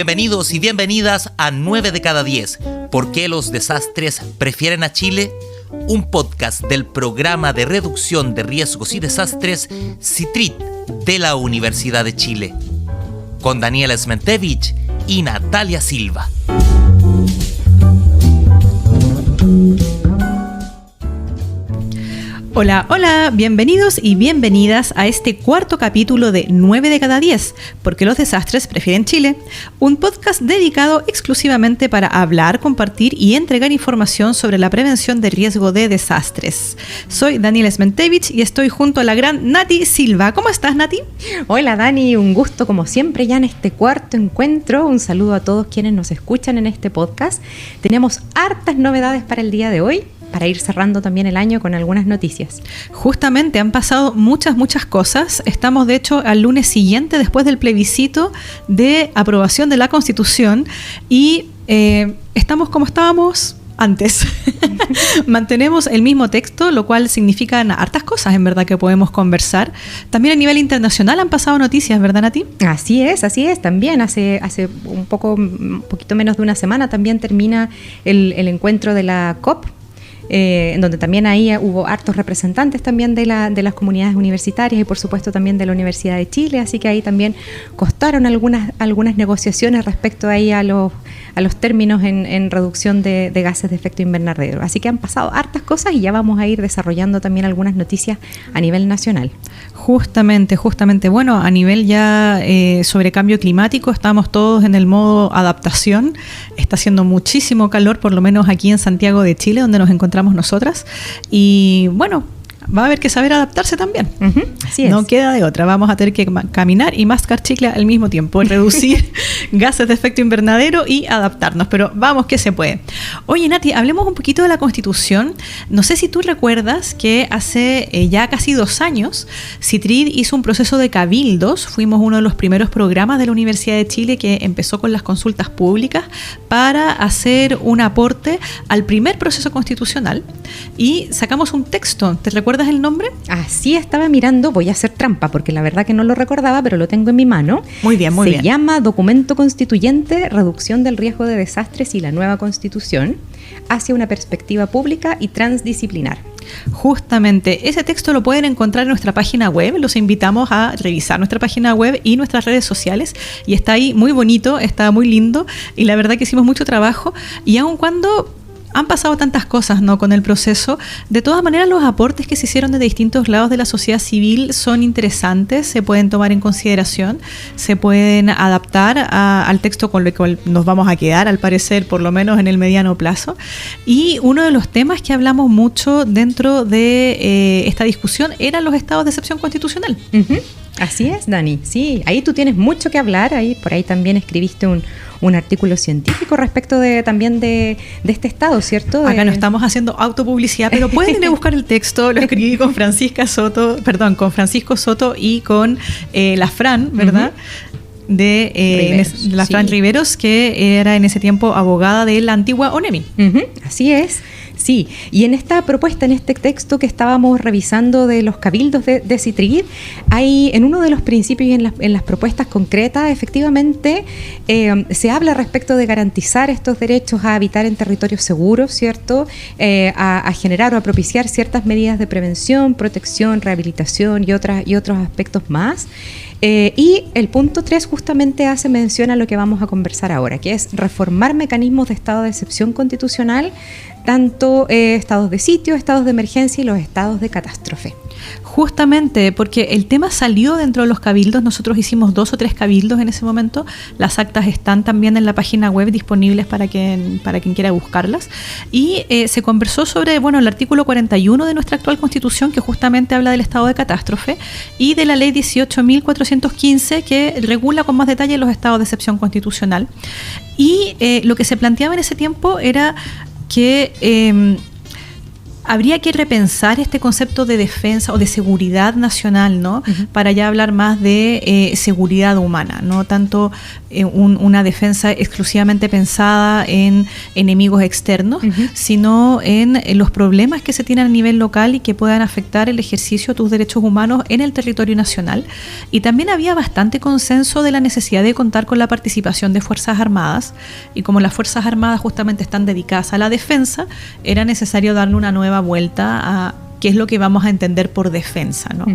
Bienvenidos y bienvenidas a 9 de cada 10. ¿Por qué los desastres prefieren a Chile? Un podcast del Programa de Reducción de Riesgos y Desastres CITRID de la Universidad de Chile. Con Daniela Smentevich y Natalia Silva. Hola, hola, bienvenidos y bienvenidas a este cuarto capítulo de 9 de cada 10, porque los desastres prefieren Chile, un podcast dedicado exclusivamente para hablar, compartir y entregar información sobre la prevención de riesgo de desastres. Soy Daniela Smentevich y estoy junto a la gran Nati Silva. ¿Cómo estás, Nati? Hola, Dani, un gusto como siempre ya en este cuarto encuentro. Un saludo a todos quienes nos escuchan en este podcast. Tenemos hartas novedades para el día de hoy, para ir cerrando también el año con algunas noticias. Justamente han pasado muchas cosas. Estamos de hecho al lunes siguiente después del plebiscito de aprobación de la Constitución y estamos como estábamos antes. Mantenemos el mismo texto, lo cual significan hartas cosas en verdad que podemos conversar. También a nivel internacional han pasado noticias, ¿verdad, Nati? Así es. También hace un poquito menos de una semana también termina el encuentro de la COP, en donde también ahí hubo hartos representantes también de las comunidades universitarias y por supuesto también de la Universidad de Chile, así que ahí también costaron algunas negociaciones respecto ahí a los términos en reducción de gases de efecto invernadero. Así que han pasado hartas cosas y ya vamos a ir desarrollando también algunas noticias a nivel nacional. Justamente. Bueno, a nivel ya sobre cambio climático, estamos todos en el modo adaptación. Está haciendo muchísimo calor, por lo menos aquí en Santiago de Chile, donde nos encontramos nosotras. Y bueno, va a haber que saber adaptarse también. Así es. No queda de otra. Vamos a tener que caminar y mascar chicle al mismo tiempo, reducir gases de efecto invernadero y adaptarnos. Pero vamos que se puede. Oye, Nati, hablemos un poquito de la Constitución. No sé si tú recuerdas que hace ya casi 2 años CITRID hizo un proceso de cabildos. Fuimos uno de los primeros programas de la Universidad de Chile que empezó con las consultas públicas para hacer un aporte al primer proceso constitucional y sacamos un texto. ¿Te recuerdas el nombre? Así estaba mirando, voy a hacer trampa porque la verdad que no lo recordaba, pero lo tengo en mi mano. Muy bien. Se llama Documento Constituyente, Reducción del Riesgo de Desastres y la Nueva Constitución hacia una perspectiva pública y transdisciplinar. Justamente, ese texto lo pueden encontrar en nuestra página web. Los invitamos a revisar nuestra página web y nuestras redes sociales y está ahí muy bonito, está muy lindo y la verdad que hicimos mucho trabajo y aun cuando han pasado tantas cosas, ¿no?, con el proceso, de todas maneras los aportes que se hicieron de distintos lados de la sociedad civil son interesantes, se pueden tomar en consideración, se pueden adaptar al texto con el cual nos vamos a quedar, al parecer, por lo menos en el mediano plazo. Y uno de los temas que hablamos mucho dentro de esta discusión eran los estados de excepción constitucional. Así es, Dani. Sí, ahí tú tienes mucho que hablar. Por ahí también escribiste un artículo científico respecto también de este estado, ¿cierto? Acá no estamos haciendo autopublicidad, pero pueden ir a buscar el texto. Lo escribí con Francisco Soto y con la Fran, ¿verdad? De la Fran Riveros, que era en ese tiempo abogada de la antigua ONEMI. Así es. Sí, y en esta propuesta, en este texto que estábamos revisando de los cabildos de CITRID, hay en uno de los principios y en las propuestas concretas, efectivamente, se habla respecto de garantizar estos derechos a habitar en territorios seguros, ¿cierto? A generar o a propiciar ciertas medidas de prevención, protección, rehabilitación y otros aspectos más. Y el punto 3 justamente hace mención a lo que vamos a conversar ahora, que es reformar mecanismos de estado de excepción constitucional, tanto estados de sitio, estados de emergencia y los estados de catástrofe. Justamente, porque el tema salió dentro de los cabildos. Nosotros hicimos 2 o 3 cabildos en ese momento. Las actas están también en la página web disponibles para quien quiera buscarlas. Y se conversó sobre el artículo 41 de nuestra actual Constitución, que justamente habla del estado de catástrofe, y de la ley 18.415, que regula con más detalle los estados de excepción constitucional. Y lo que se planteaba en ese tiempo era que habría que repensar este concepto de defensa o de seguridad nacional, ¿no? Para ya hablar más de seguridad humana, no tanto una defensa exclusivamente pensada en enemigos externos, sino en los problemas que se tienen a nivel local y que puedan afectar el ejercicio de tus derechos humanos en el territorio nacional. Y también había bastante consenso de la necesidad de contar con la participación de Fuerzas Armadas, y como las Fuerzas Armadas justamente están dedicadas a la defensa, era necesario darle una nueva vuelta a qué es lo que vamos a entender por defensa, ¿no?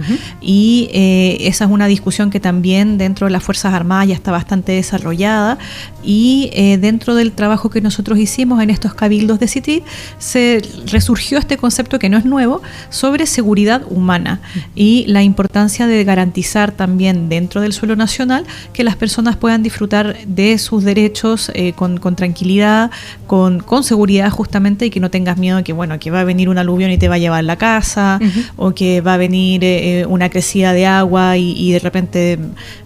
Y esa es una discusión que también dentro de las Fuerzas Armadas ya está bastante desarrollada, y dentro del trabajo que nosotros hicimos en estos cabildos de CITRIT se resurgió este concepto, que no es nuevo, sobre seguridad humana y la importancia de garantizar también dentro del suelo nacional que las personas puedan disfrutar de sus derechos con tranquilidad, con seguridad justamente, y que no tengas miedo que va a venir un aluvión y te va a llevar la casa, o que va a venir una crecida de agua y de repente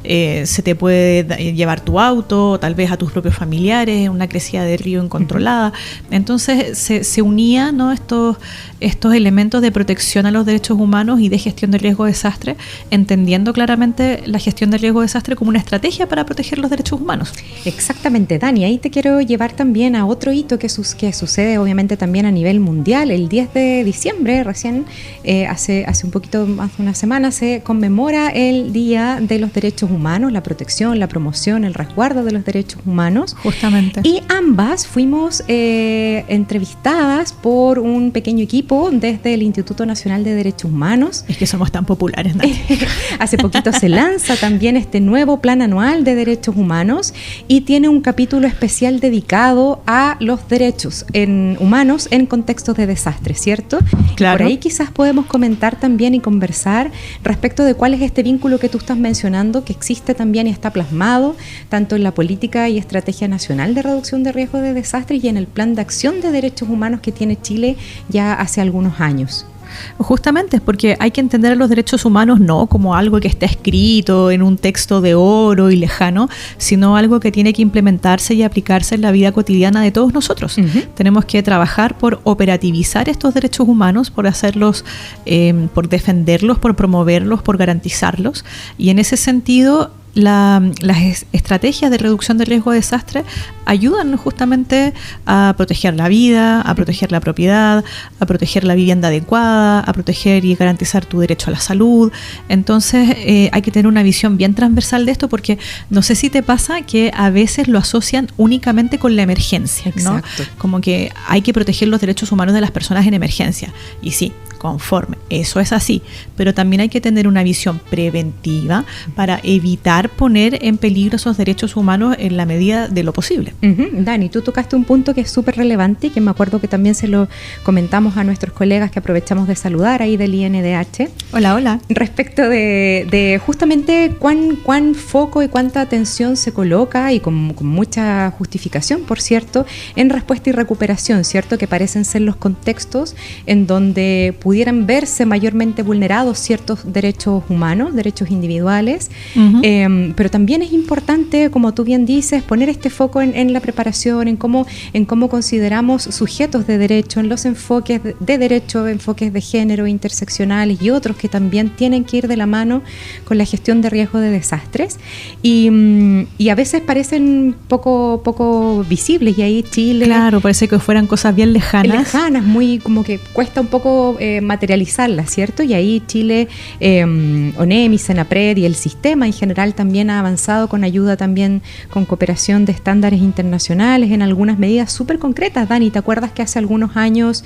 se te puede llevar tu auto, o tal vez a tus propios familiares, una crecida de río incontrolada. Entonces se unían, ¿no?, estos elementos de protección a los derechos humanos y de gestión de riesgo de desastre, entendiendo claramente la gestión de riesgo de desastre como una estrategia para proteger los derechos humanos. Exactamente, Dani. Ahí te quiero llevar también a otro hito que sucede obviamente también a nivel mundial. El 10 de diciembre, recién hace un poquito más de una semana, se conmemora el Día de los Derechos Humanos, la protección, la promoción, el resguardo de los derechos humanos. Justamente. Y ambas fuimos entrevistadas por un pequeño equipo desde el Instituto Nacional de Derechos Humanos. Es que somos tan populares, ¿no? Hace poquito se lanza también este nuevo Plan Anual de Derechos Humanos, y tiene un capítulo especial dedicado a los derechos humanos en contextos de desastre, ¿cierto? Claro. Por ahí quizás podemos comentar también y conversar respecto de cuál es este vínculo que tú estás mencionando, que existe también y está plasmado tanto en la política y estrategia nacional de reducción de riesgo de desastre y en el plan de acción de derechos humanos que tiene Chile ya hace algunos años. Justamente es porque hay que entender a los derechos humanos no como algo que está escrito en un texto de oro y lejano, sino algo que tiene que implementarse y aplicarse en la vida cotidiana de todos nosotros. Tenemos que trabajar por operativizar estos derechos humanos, por hacerlos, por defenderlos, por promoverlos, por garantizarlos, y en ese sentido las estrategias de reducción de riesgo de desastre ayudan justamente a proteger la vida, a proteger la propiedad, a proteger la vivienda adecuada, a proteger y garantizar tu derecho a la salud. Entonces hay que tener una visión bien transversal de esto, porque no sé si te pasa que a veces lo asocian únicamente con la emergencia, ¿no? Exacto. Como que hay que proteger los derechos humanos de las personas en emergencia. Y sí, conforme, eso es así, pero también hay que tener una visión preventiva para evitar poner en peligro esos derechos humanos en la medida de lo posible. Dani, tú tocaste un punto que es súper relevante y que me acuerdo que también se lo comentamos a nuestros colegas que aprovechamos de saludar ahí del INDH. Hola, hola. Respecto de justamente cuán foco y cuánta atención se coloca, y con mucha justificación, por cierto, en respuesta y recuperación, ¿cierto? Que parecen ser los contextos en donde pudieran verse mayormente vulnerados ciertos derechos humanos, derechos individuales, pero también es importante, como tú bien dices, poner este foco en la preparación, en cómo consideramos sujetos de derecho, en los enfoques de derecho, enfoques de género, interseccionales y otros que también tienen que ir de la mano con la gestión de riesgo de desastres, y a veces parecen poco visibles, y ahí Chile... Claro, parece que fueran cosas bien lejanas, muy como que cuesta un poco materializarlas, ¿cierto? Y ahí Chile, ONEMI, Senapred y el sistema en general también ha avanzado con ayuda también, con cooperación de estándares internacionales en algunas medidas súper concretas. Dani, ¿te acuerdas que hace algunos años,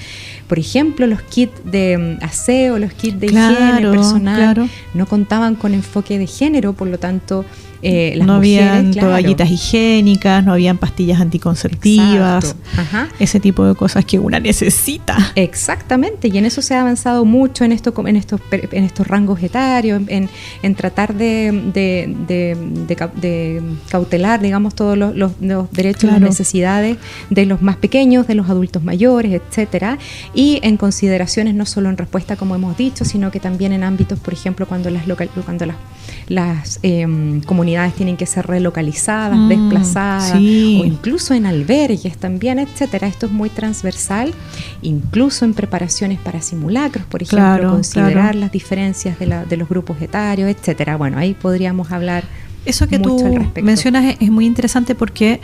por ejemplo, los kits de aseo, los kits de higiene personal no contaban con enfoque de género, por lo tanto las no mujeres, habían toallitas higiénicas, no habían pastillas anticonceptivas, ese tipo de cosas que una necesita. Exactamente, y en eso se ha avanzado mucho en estos rangos etarios, en tratar de cautelar, digamos, todos los derechos y las necesidades de los más pequeños, de los adultos mayores, etcétera, y en consideraciones no solo en respuesta, como hemos dicho, sino que también en ámbitos, por ejemplo, cuando las comunidades tienen que ser relocalizadas, desplazadas, o incluso en albergues también, etcétera. Esto es muy transversal, incluso en preparaciones para simulacros, por ejemplo, considerar las diferencias de los grupos etarios, etcétera. Bueno, ahí podríamos hablar. Eso que tú mencionas es muy interesante porque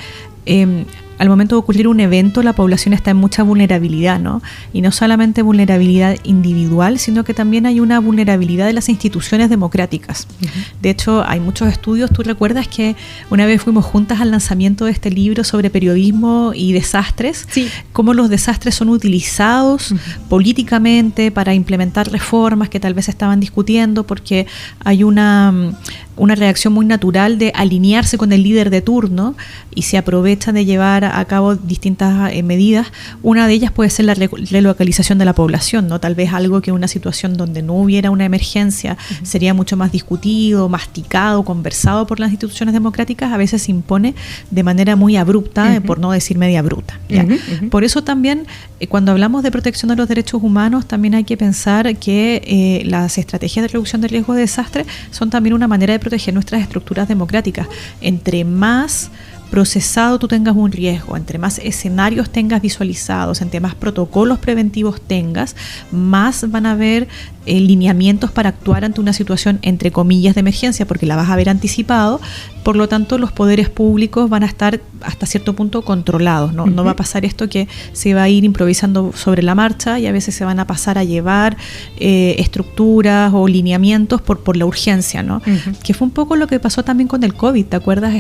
al momento de ocurrir un evento, la población está en mucha vulnerabilidad, ¿no? Y no solamente vulnerabilidad individual, sino que también hay una vulnerabilidad de las instituciones democráticas. Uh-huh. De hecho, hay muchos estudios. ¿Tú recuerdas que una vez fuimos juntas al lanzamiento de este libro sobre periodismo y desastres? Sí. Cómo los desastres son utilizados políticamente para implementar reformas que tal vez estaban discutiendo, porque hay una reacción muy natural de alinearse con el líder de turno y se aprovechan de llevar a cabo distintas medidas. Una de ellas puede ser la relocalización de la población, ¿no? Tal vez algo que en una situación donde no hubiera una emergencia sería mucho más discutido, masticado, conversado por las instituciones democráticas, a veces se impone de manera muy abrupta, por no decir media bruta, ¿ya? Por eso también, cuando hablamos de protección de los derechos humanos, también hay que pensar que las estrategias de reducción de riesgo de desastre son también una manera de proteger nuestras estructuras democráticas. Entre más procesado tú tengas un riesgo, entre más escenarios tengas visualizados, entre más protocolos preventivos tengas, más van a haber lineamientos para actuar ante una situación entre comillas de emergencia, porque la vas a haber anticipado. Por lo tanto, los poderes públicos van a estar hasta cierto punto controlados, ¿no? No va a pasar esto que se va a ir improvisando sobre la marcha y a veces se van a pasar a llevar estructuras o lineamientos por la urgencia, ¿no? Que fue un poco lo que pasó también con el COVID. ¿Te acuerdas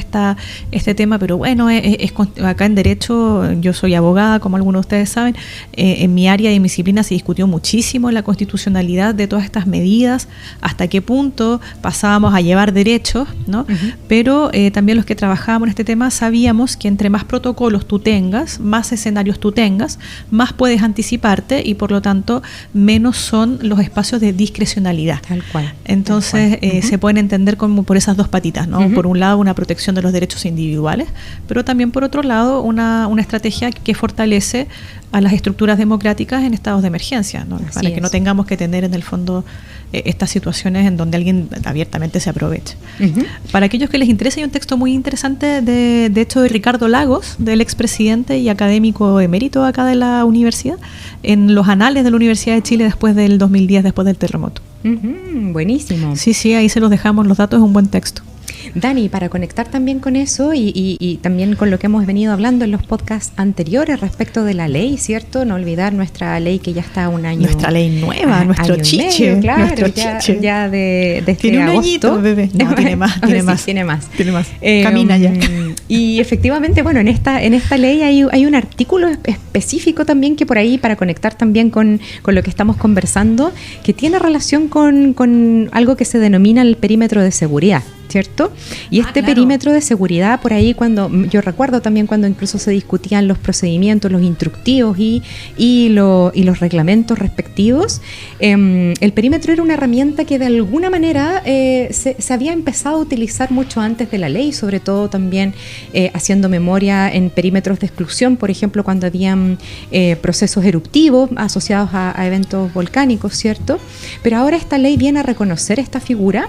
este tema? Pero bueno, acá en Derecho, yo soy abogada, como algunos de ustedes saben, en mi área de disciplina se discutió muchísimo la constitucionalidad de todas estas medidas, hasta qué punto pasábamos a llevar derechos, ¿no? Pero también los que trabajábamos en este tema sabíamos que entre más protocolos tú tengas, más escenarios tú tengas, más puedes anticiparte y por lo tanto menos son los espacios de discrecionalidad. Tal cual. Entonces se pueden entender como por esas dos patitas, ¿no? Por un lado, una protección de los derechos individuales, pero también por otro lado una estrategia que fortalece a las estructuras democráticas en estados de emergencia, ¿no? Para que no tengamos que tener en el fondo estas situaciones en donde alguien abiertamente se aproveche. Para aquellos que les interese, hay un texto muy interesante de hecho de Ricardo Lagos, del expresidente y académico emérito acá de la universidad, en los anales de la Universidad de Chile después del 2010, después del terremoto. Buenísimo. Sí, ahí se los dejamos, los datos, es un buen texto. Dani, para conectar también con eso y también con lo que hemos venido hablando en los podcasts anteriores respecto de la ley, ¿cierto? No olvidar nuestra ley que ya está un año... Nuestra ley nueva, nuestro chiche. Medio, claro, nuestro chiche. Ya de este tiene un agosto. añito, bebé. No, tiene más. Tiene más. Camina ya. Y efectivamente, bueno, en esta ley hay un artículo específico también que por ahí, para conectar también con lo que estamos conversando, que tiene relación con algo que se denomina el perímetro de seguridad, ¿cierto? Y este perímetro de seguridad, por ahí yo recuerdo también cuando incluso se discutían los procedimientos, los instructivos y los reglamentos respectivos, el perímetro era una herramienta que de alguna manera se había empezado a utilizar mucho antes de la ley, sobre todo también haciendo memoria en perímetros de exclusión, por ejemplo, cuando habían procesos eruptivos asociados a eventos volcánicos, ¿cierto? Pero ahora esta ley viene a reconocer esta figura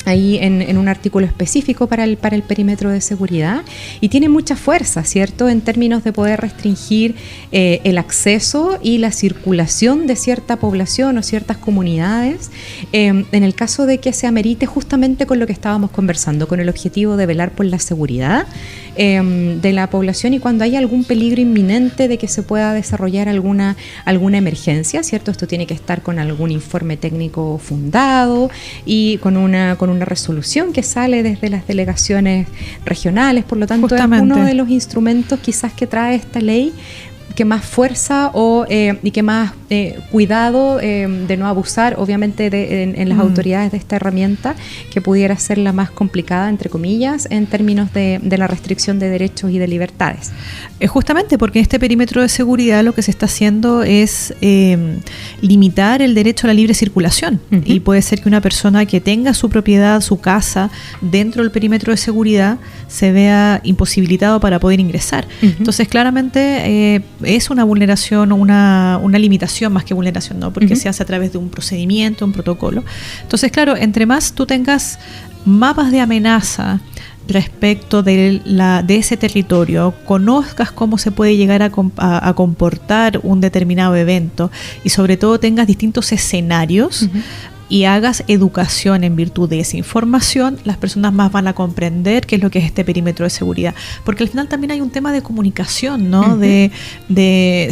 ahí en un artículo específico para el perímetro de seguridad, y tiene mucha fuerza, ¿cierto?, en términos de poder restringir el acceso y la circulación de cierta población o ciertas comunidades, en el caso de que se amerite justamente con lo que estábamos conversando, con el objetivo de velar por la seguridad de la población y cuando hay algún peligro inminente de que se pueda desarrollar alguna emergencia, ¿cierto? Esto tiene que estar con algún informe técnico fundado y con una resolución que sale desde las delegaciones regionales. Por lo tanto, justamente, es uno de los instrumentos quizás que trae esta ley que más fuerza y que más cuidado de no abusar, obviamente, en las autoridades de esta herramienta, que pudiera ser la más complicada, entre comillas, en términos de la restricción de derechos y de libertades. Justamente porque en este perímetro de seguridad lo que se está haciendo es limitar el derecho a la libre circulación. Uh-huh. Y puede ser que una persona que tenga su propiedad, su casa, dentro del perímetro de seguridad, se vea imposibilitado para poder ingresar. Uh-huh. Entonces, claramente es una vulneración o una limitación más que vulneración, ¿no? Porque se hace a través de un procedimiento, un protocolo. Entonces, claro, entre más tú tengas mapas de amenaza respecto de ese territorio, conozcas cómo se puede llegar a comportar un determinado evento y sobre todo tengas distintos escenarios, y hagas educación en virtud de esa información, las personas más van a comprender qué es lo que es este perímetro de seguridad. Porque al final también hay un tema de comunicación, ¿no? De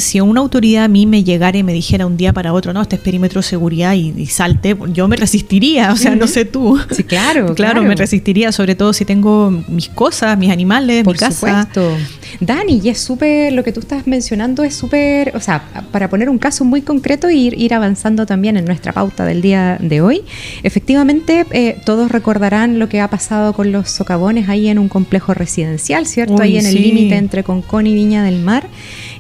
si una autoridad a mí me llegara y me dijera un día para otro, no, este es perímetro de seguridad y salte, yo me resistiría, o sea, no sé tú. Sí, claro. Me resistiría, sobre todo si tengo mis cosas, mis animales, mi casa. Por supuesto. Dani, y es súper, lo que tú estás mencionando es súper, o sea, para poner un caso muy concreto e ir avanzando también en nuestra pauta del día de hoy. Efectivamente, todos recordarán lo que ha pasado con los socavones ahí en un complejo residencial, ¿cierto? Ahí en el límite entre Concón y Viña del Mar.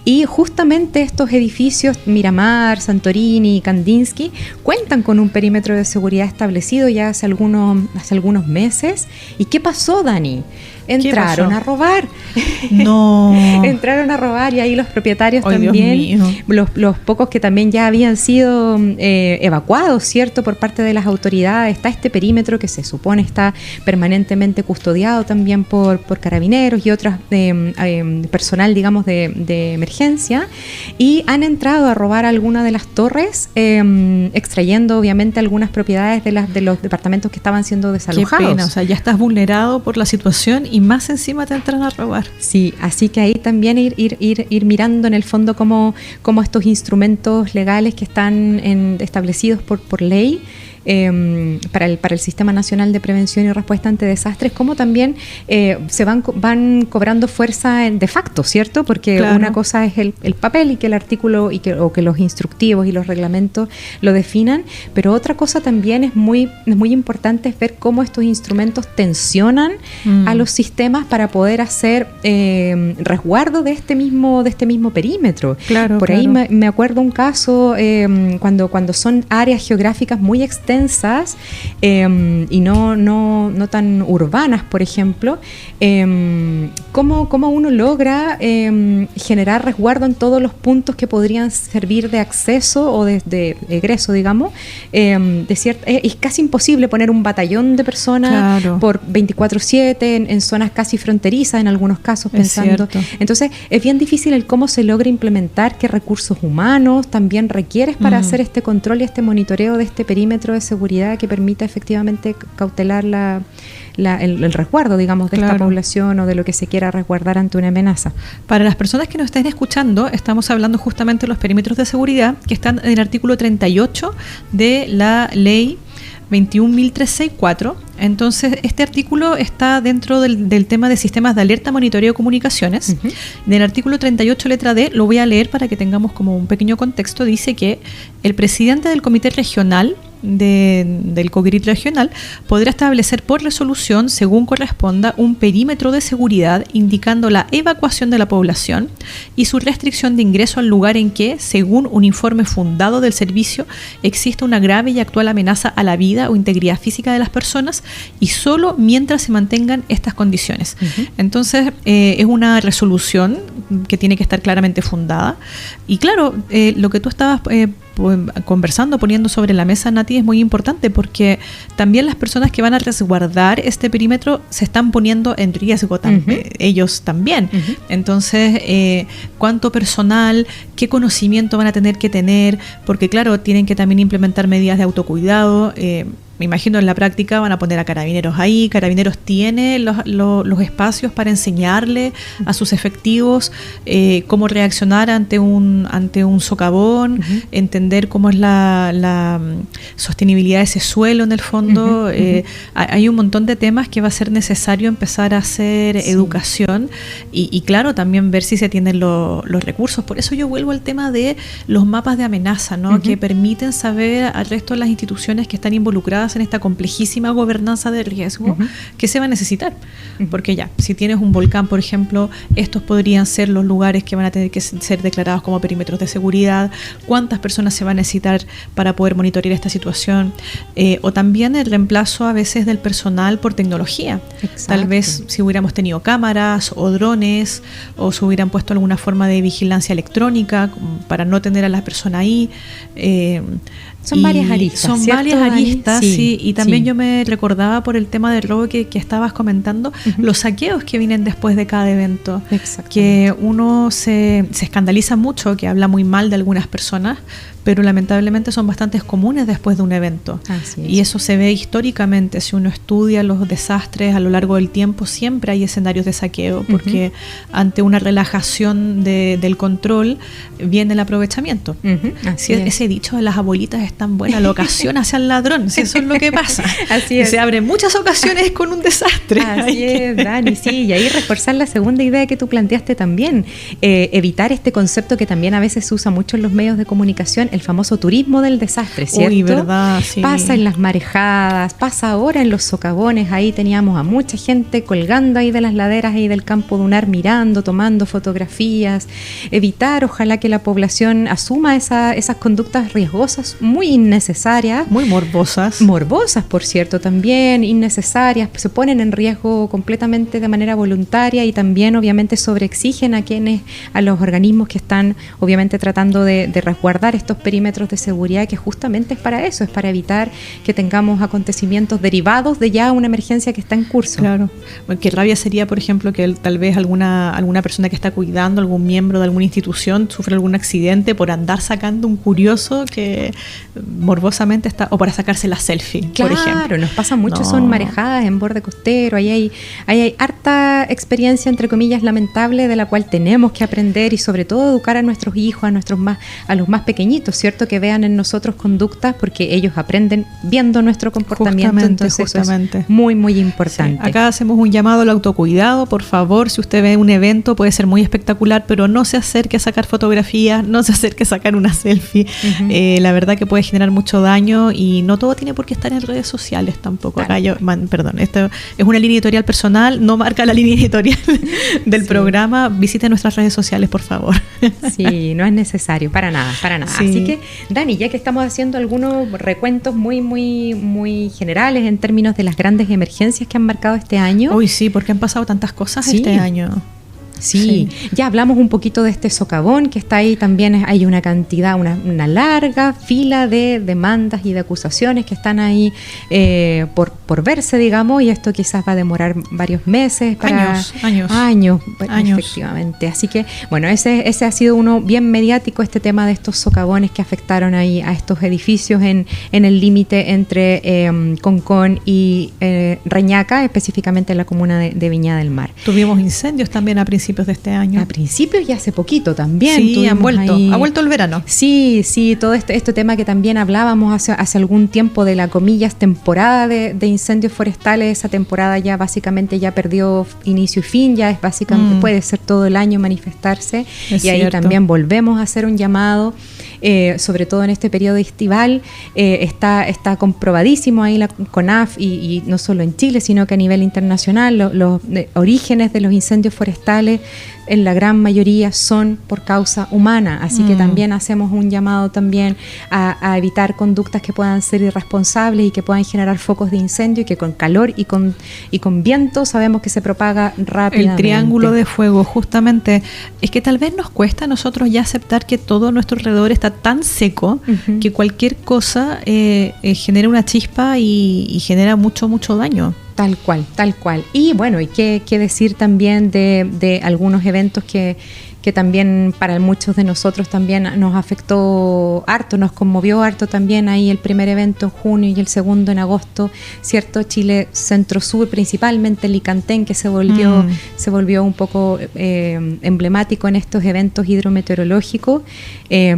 Y justamente estos edificios, Miramar, Santorini, Kandinsky, cuentan con un perímetro de seguridad establecido ya hace algunos meses. ¿Y qué pasó, Dani? Entraron a robar. No. Entraron a robar y ahí los propietarios también, los pocos que también ya habían sido evacuados, ¿cierto? Por parte de las autoridades. Está este perímetro que se supone está permanentemente custodiado también por carabineros y otras personal, digamos, de emergencia, y han entrado a robar alguna de las torres, extrayendo obviamente algunas propiedades de los departamentos que estaban siendo desalojados. Qué pena, o sea, ya estás vulnerado por la situación y más encima te entran a robar. Sí, así que ahí también ir mirando en el fondo cómo estos instrumentos legales que están establecidos por ley para el Sistema Nacional de Prevención y Respuesta ante Desastres, como también se van cobrando fuerza de facto, ¿cierto? Porque claro, una cosa es el papel y que el artículo o que los instructivos y los reglamentos lo definan, pero otra cosa también es muy importante es ver cómo estos instrumentos tensionan a los sistemas para poder hacer resguardo de este mismo perímetro. Claro, por ahí me acuerdo un caso cuando son áreas geográficas muy extensas y no tan urbanas, por ejemplo, ¿cómo uno logra generar resguardo en todos los puntos que podrían servir de acceso o de egreso, digamos? Es casi imposible poner un batallón de personas, claro, por 24/7 en zonas casi fronterizas en algunos casos, pensando. Entonces es bien difícil el cómo se logra implementar, qué recursos humanos también requieres para hacer este control y este monitoreo de este perímetro de seguridad que permita efectivamente cautelar el resguardo, digamos, de esta población o de lo que se quiera resguardar ante una amenaza. Para las personas que nos estén escuchando, estamos hablando justamente de los perímetros de seguridad que están en el artículo 38 de la ley 21.364. Entonces, este artículo está dentro del tema de sistemas de alerta, monitoreo y comunicaciones. Del artículo 38, letra D, lo voy a leer para que tengamos como un pequeño contexto. Dice que el presidente del comité regional del COGRIT regional podrá establecer por resolución, según corresponda, un perímetro de seguridad indicando la evacuación de la población y su restricción de ingreso al lugar en que, según un informe fundado del servicio, existe una grave y actual amenaza a la vida o integridad física de las personas, y solo mientras se mantengan estas condiciones. Entonces, es una resolución que tiene que estar claramente fundada. Y claro, lo que tú estabas conversando, poniendo sobre la mesa, Nati, es muy importante porque también las personas que van a resguardar este perímetro se están poniendo en riesgo ellos también. Entonces, ¿cuánto personal, qué conocimiento van a tener que tener? Porque claro, tienen que también implementar medidas de autocuidado. me imagino en la práctica van a poner a carabineros ahí. Carabineros tiene los espacios para enseñarle a sus efectivos cómo reaccionar ante un socavón, entender cómo es la sostenibilidad de ese suelo en el fondo. Hay un montón de temas que va a ser necesario empezar a hacer educación y claro, también ver si se tienen los recursos. Por eso yo vuelvo al tema de los mapas de amenaza, ¿no? Que permiten saber al resto de las instituciones que están involucradas en esta complejísima gobernanza de riesgo que se va a necesitar. Porque ya, si tienes un volcán, por ejemplo, estos podrían ser los lugares que van a tener que ser declarados como perímetros de seguridad, cuántas personas se va a necesitar para poder monitorear esta situación, o también el reemplazo a veces del personal por tecnología. Exacto. Tal vez si hubiéramos tenido cámaras o drones, o se hubieran puesto alguna forma de vigilancia electrónica para no tener a la persona ahí. Son varias aristas. Son varias aristas, sí. Y también yo me recordaba por el tema del robo que estabas comentando, los saqueos que vienen después de cada evento. Que uno se escandaliza mucho, que habla muy mal de algunas personas, pero lamentablemente son bastante comunes después de un evento. Y eso se ve históricamente. Si uno estudia los desastres a lo largo del tiempo, siempre hay escenarios de saqueo, porque ante una relajación del control viene el aprovechamiento. Ese dicho de las abuelitas es tan buena, la ocasión hacia el ladrón. Si eso es lo que pasa. Así es. Se abren muchas ocasiones con un desastre. Así es, Dani, sí. Y ahí reforzar la segunda idea que tú planteaste también. Evitar este concepto que también a veces se usa mucho en los medios de comunicación, el famoso turismo del desastre, ¿cierto? Uy, verdad, sí. Pasa en las marejadas, pasa ahora en los socavones. Ahí teníamos a mucha gente colgando ahí de las laderas ahí del campo dunar, mirando, tomando fotografías. Evitar, ojalá que la población asuma esas conductas riesgosas, muy innecesarias. Muy morbosas. Morbosas, por cierto, también innecesarias. Se ponen en riesgo completamente de manera voluntaria y también obviamente sobreexigen a los organismos que están obviamente tratando de resguardar estos perímetros de seguridad, que justamente es para eso, es para evitar que tengamos acontecimientos derivados de ya una emergencia que está en curso. Claro. Bueno, qué rabia sería, por ejemplo, que tal vez alguna persona que está cuidando, algún miembro de alguna institución, sufre algún accidente por andar sacando un curioso que morbosamente está, o para sacarse la selfie, claro, por ejemplo. Claro, nos pasa mucho, son marejadas en borde costero, ahí hay harta experiencia, entre comillas, lamentable, de la cual tenemos que aprender y sobre todo educar a nuestros hijos, a los más pequeñitos, ¿cierto? Que vean en nosotros conductas, porque ellos aprenden viendo nuestro comportamiento. Entonces eso es muy, muy importante. Sí. Acá hacemos un llamado al autocuidado. Por favor, si usted ve un evento, puede ser muy espectacular, pero no se acerque a sacar fotografías, no se acerque a sacar una selfie. La verdad que puede generar mucho daño y no todo tiene por qué estar en redes sociales tampoco. Claro. Acá esto es una línea editorial personal, no marca la línea editorial del programa. Visite nuestras redes sociales, por favor. Sí, no es necesario, para nada. Sí. Así que, Dani, ya que estamos haciendo algunos recuentos muy, muy, muy generales en términos de las grandes emergencias que han marcado este año. Uy, sí, porque han pasado tantas cosas este año. Sí, ya hablamos un poquito de este socavón que está ahí, también hay una cantidad, una larga fila de demandas y de acusaciones que están ahí por verse, digamos, y esto quizás va a demorar varios meses, años, efectivamente. Así que, bueno, ese ha sido uno bien mediático, este tema de estos socavones que afectaron ahí a estos edificios en el límite entre Concón y Reñaca, específicamente en la comuna de Viña del Mar. Tuvimos incendios también a principios de este año. A principios y hace poquito también. Sí, ha vuelto el verano. Sí, todo este tema que también hablábamos hace algún tiempo de la, comillas, temporada de incendios forestales. Esa temporada ya básicamente ya perdió inicio y fin, ya es básicamente puede ser todo el año manifestarse. Es ahí cierto. También volvemos a hacer un llamado, sobre todo en este periodo estival. Está comprobadísimo ahí la CONAF y no solo en Chile, sino que a nivel internacional los orígenes de los incendios forestales en la gran mayoría son por causa humana, así que también hacemos un llamado también a evitar conductas que puedan ser irresponsables y que puedan generar focos de incendio, y que con calor y con viento sabemos que se propaga rápidamente. El triángulo de fuego, justamente, es que tal vez nos cuesta a nosotros ya aceptar que todo nuestro alrededor está tan seco que cualquier cosa genera una chispa y genera mucho daño. Tal cual. Y bueno, y qué decir también de algunos eventos que que también para muchos de nosotros también nos afectó harto, nos conmovió harto también ahí el primer evento en junio y el segundo en agosto, ¿cierto? Chile Centro-Sur, principalmente Licantén, que se volvió un poco emblemático en estos eventos hidrometeorológicos,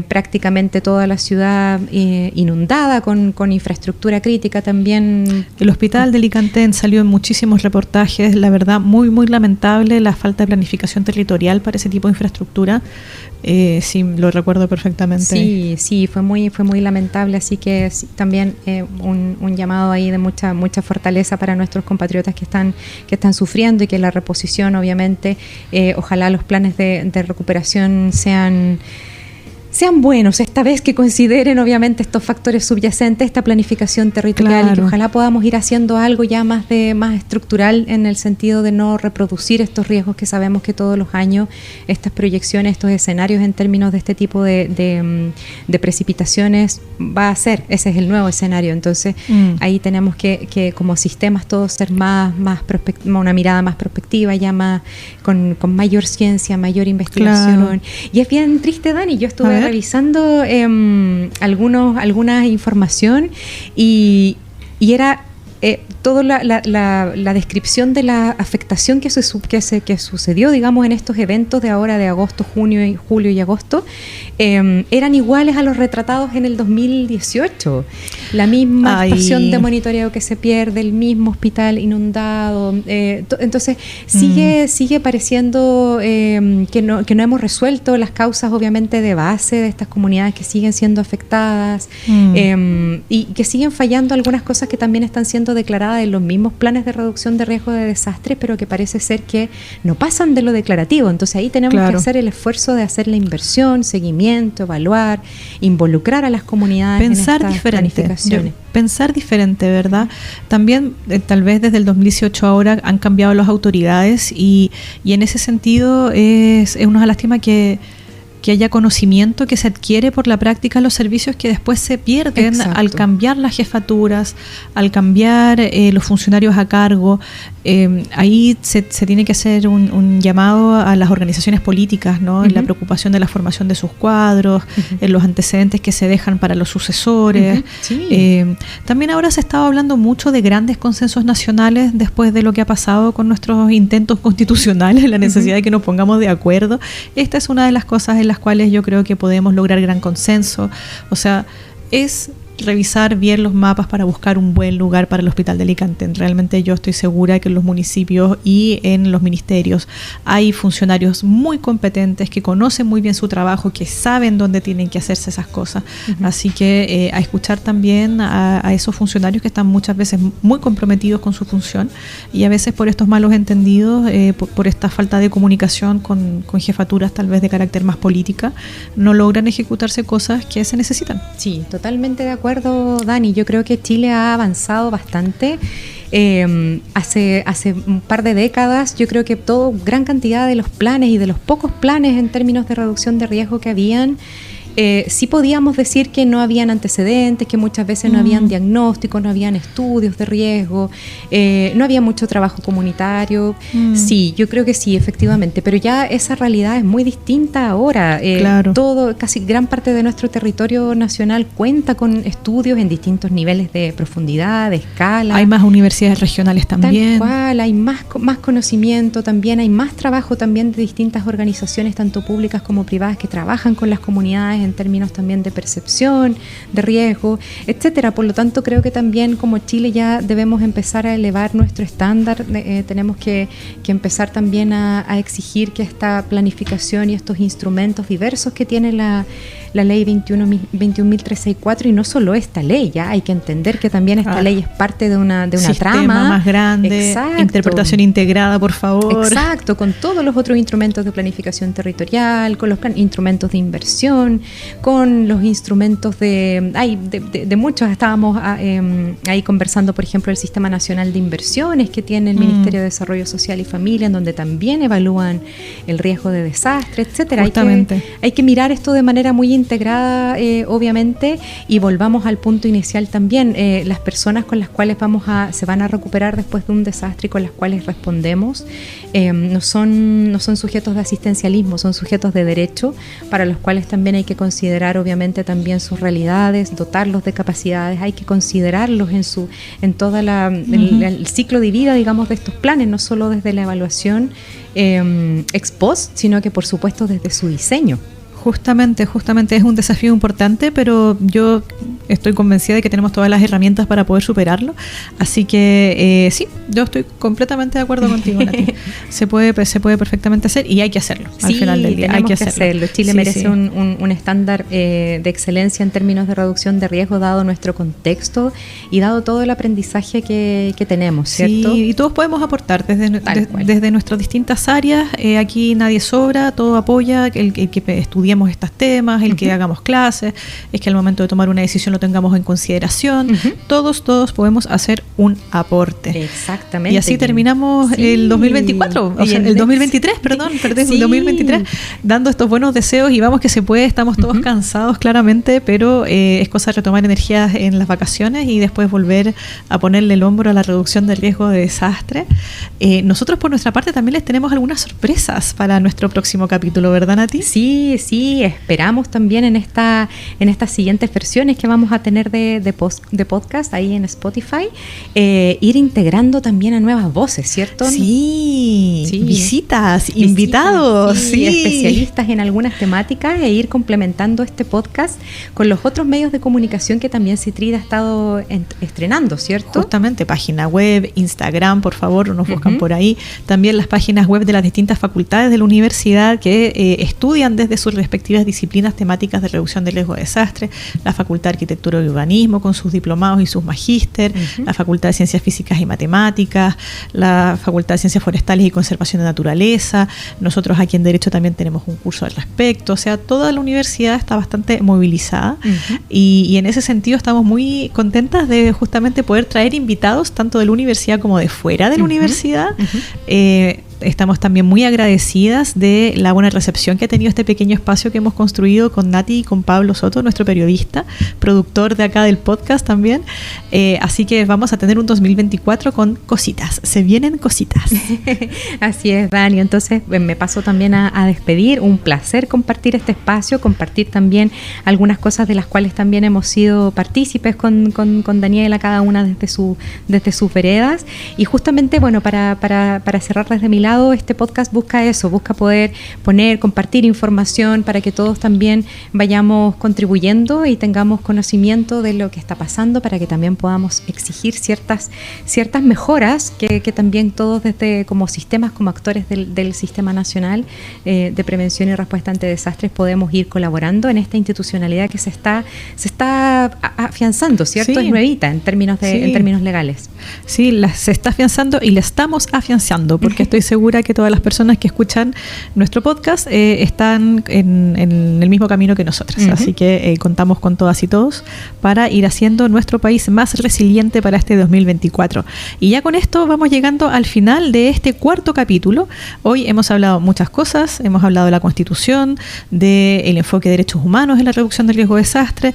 prácticamente toda la ciudad inundada con infraestructura crítica también. El hospital de Licantén salió en muchísimos reportajes, la verdad muy muy lamentable la falta de planificación territorial para ese tipo de infraestructura. Sí, lo recuerdo perfectamente. Sí, fue muy lamentable, así que sí, también un llamado ahí de mucha fortaleza para nuestros compatriotas que están sufriendo, y que la reposición, obviamente, ojalá los planes de recuperación sean buenos esta vez, que consideren obviamente estos factores subyacentes, esta planificación territorial, claro, y que ojalá podamos ir haciendo algo ya más estructural, en el sentido de no reproducir estos riesgos que sabemos que todos los años estas proyecciones, estos escenarios en términos de este tipo de precipitaciones va a ser, ese es el nuevo escenario. Entonces ahí tenemos que como sistemas todos ser una mirada más prospectiva, ya más con mayor ciencia, mayor investigación. Claro. Y es bien triste, Dani, yo estuve revisando alguna información y era toda la descripción de la afectación que sucedió, digamos, en estos eventos de ahora de agosto, julio y agosto, eran iguales a los retratados en el 2018. La misma estación de monitoreo que se pierde, el mismo hospital inundado. Entonces sigue pareciendo que no hemos resuelto las causas, obviamente, de base de estas comunidades que siguen siendo afectadas, y que siguen fallando algunas cosas que también están siendo declaradas en los mismos planes de reducción de riesgo de desastres, pero que parece ser que no pasan de lo declarativo. Entonces ahí tenemos que hacer el esfuerzo de hacer la inversión, seguimiento, evaluar, involucrar a las comunidades, pensar en estas planificaciones. Pensar diferente, ¿verdad? También tal vez desde el 2018 ahora han cambiado las autoridades, y en ese sentido es una lástima que haya conocimiento que se adquiere por la práctica, los servicios que después se pierden. Exacto. Al cambiar las jefaturas, al cambiar los funcionarios a cargo. Ahí se tiene que hacer un llamado a las organizaciones políticas, ¿no? En la preocupación de la formación de sus cuadros, en los antecedentes que se dejan para los sucesores. Sí. También ahora se estaba hablando mucho de grandes consensos nacionales después de lo que ha pasado con nuestros intentos constitucionales, la necesidad de que nos pongamos de acuerdo. Esta es una de las cosas en las cuales yo creo que podemos lograr gran consenso. O sea, es revisar bien los mapas para buscar un buen lugar para el hospital de Licantén. Realmente yo estoy segura que en los municipios y en los ministerios hay funcionarios muy competentes que conocen muy bien su trabajo, que saben dónde tienen que hacerse esas cosas. Así que a escuchar también a esos funcionarios que están muchas veces muy comprometidos con su función, y a veces por estos malos entendidos, por esta falta de comunicación con jefaturas tal vez de carácter más política, no logran ejecutarse cosas que se necesitan. Sí, totalmente de acuerdo, Dani. Yo creo que Chile ha avanzado bastante. Hace un par de décadas, yo creo que gran cantidad de los planes y de los pocos planes en términos de reducción de riesgo que habían, sí podíamos decir que no habían antecedentes, que muchas veces no habían diagnósticos, no habían estudios de riesgo, no había mucho trabajo comunitario. Sí, yo creo que sí, efectivamente, pero ya esa realidad es muy distinta ahora. Claro. Casi gran parte de nuestro territorio nacional cuenta con estudios en distintos niveles de profundidad, de escala. Hay más universidades regionales también. Tal cual, hay más conocimiento también, hay más trabajo también de distintas organizaciones, tanto públicas como privadas, que trabajan con las comunidades en términos también de percepción, de riesgo, etcétera. Por lo tanto, creo que también como Chile ya debemos empezar a elevar nuestro estándar. Tenemos que empezar también a exigir que esta planificación y estos instrumentos diversos que tiene la ley 21.364, y no solo esta ley, ya hay que entender que también esta ley es parte de una trama más grande. Exacto. Interpretación integrada, por favor. Exacto, con todos los otros instrumentos de planificación territorial, con los instrumentos de inversión, con los instrumentos de muchos. Estábamos ahí conversando, por ejemplo, el Sistema Nacional de Inversiones que tiene el Ministerio de Desarrollo Social y Familia, en donde también evalúan el riesgo de desastre, etcétera. Hay que mirar esto de manera muy integrada, obviamente, y volvamos al punto inicial también. Las personas con las cuales se van a recuperar después de un desastre y con las cuales respondemos no son sujetos de asistencialismo, son sujetos de derecho, para los cuales también hay que considerar obviamente también sus realidades, dotarlos de capacidades, hay que considerarlos en todo el ciclo de vida, digamos, de estos planes, no solo desde la evaluación ex post, sino que por supuesto desde su diseño. Justamente es un desafío importante, pero yo estoy convencida de que tenemos todas las herramientas para poder superarlo. Así que sí, yo estoy completamente de acuerdo contigo, Nati. Se puede perfectamente hacer y hay que hacerlo. Al final del día hay que hacerlo. Chile merece un estándar de excelencia en términos de reducción de riesgo, dado nuestro contexto y dado todo el aprendizaje que tenemos, ¿cierto? Sí, y todos podemos aportar desde nuestras distintas áreas. Aquí nadie sobra, todo apoya, el que estudiemos estos temas, el que hagamos clases, es que al momento de tomar una decisión lo tengamos en consideración. Todos podemos hacer un aporte. Exactamente. Y así terminamos el 2024, o sea, el 2023, el 2023, dando estos buenos deseos y vamos que se puede. Estamos todos cansados claramente, pero es cosa de retomar energías en las vacaciones y después volver a ponerle el hombro a la reducción del riesgo de desastre. Nosotros por nuestra parte también les tenemos algunas sorpresas para nuestro próximo capítulo, ¿verdad, Nati? Sí, esperamos también en estas siguientes versiones que vamos a tener de podcast ahí en Spotify, ir integrando también a nuevas voces, ¿cierto? Sí. Visitas, invitados, especialistas en algunas temáticas, e ir complementando este podcast con los otros medios de comunicación que también CITRID ha estado estrenando, ¿cierto? Justamente, página web, Instagram, por favor, nos buscan por ahí. También las páginas web de las distintas facultades de la universidad que estudian desde sus respectivas disciplinas temáticas de reducción de riesgo de desastre, la Facultad de Arquitectura y Urbanismo con sus diplomados y sus magíster, la Facultad de Ciencias Físicas y Matemáticas, la Facultad de Ciencias Forestales y Conservación de Naturaleza. Nosotros aquí en Derecho también tenemos un curso al respecto. O sea, toda la universidad está bastante movilizada y en ese sentido estamos muy contentas de justamente poder traer invitados tanto de la universidad como de fuera de la universidad. Estamos también muy agradecidas de la buena recepción que ha tenido este pequeño espacio que hemos construido con Nati y con Pablo Soto, nuestro periodista, productor de acá del podcast también. Así que vamos a tener un 2024 con cositas. Se vienen cositas. Así es, Dani. Entonces me paso también a despedir. Un placer compartir este espacio, compartir también algunas cosas de las cuales también hemos sido partícipes con Daniela, cada una desde sus veredas. Y justamente, bueno, para cerrar desde mi lado, este podcast busca poder compartir información para que todos también vayamos contribuyendo y tengamos conocimiento de lo que está pasando, para que también podamos exigir ciertas mejoras que también todos desde como sistemas, como actores del Sistema Nacional de Prevención y Respuesta ante Desastres podemos ir colaborando en esta institucionalidad que se está afianzando, ¿cierto? Sí. Es nuevita en términos legales. Sí, se está afianzando y la estamos afianzando, porque estoy segura que todas las personas que escuchan nuestro podcast están en el mismo camino que nosotras. Así que contamos con todas y todos para ir haciendo nuestro país más resiliente para este 2024. Y ya con esto vamos llegando al final de este cuarto capítulo. Hoy hemos hablado muchas cosas, hemos hablado de la Constitución, del enfoque de derechos humanos en la reducción del riesgo de desastre,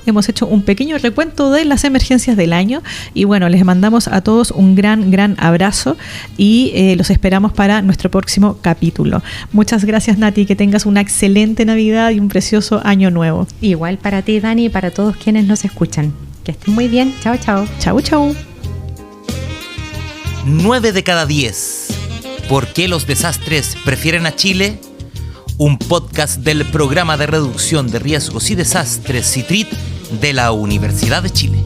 hemos hecho un pequeño recuento de las emergencias del año y bueno, les mandamos a todos un gran abrazo y los esperamos para nuestro próximo capítulo. Muchas gracias, Nati, que tengas una excelente Navidad y un precioso año nuevo. Igual para ti, Dani, y para todos quienes nos escuchan. Que estén muy bien. Chao. Chau. 9 de cada 10. ¿Por qué los desastres prefieren a Chile? Un podcast del Programa de Reducción de Riesgos y Desastres CITRID de la Universidad de Chile.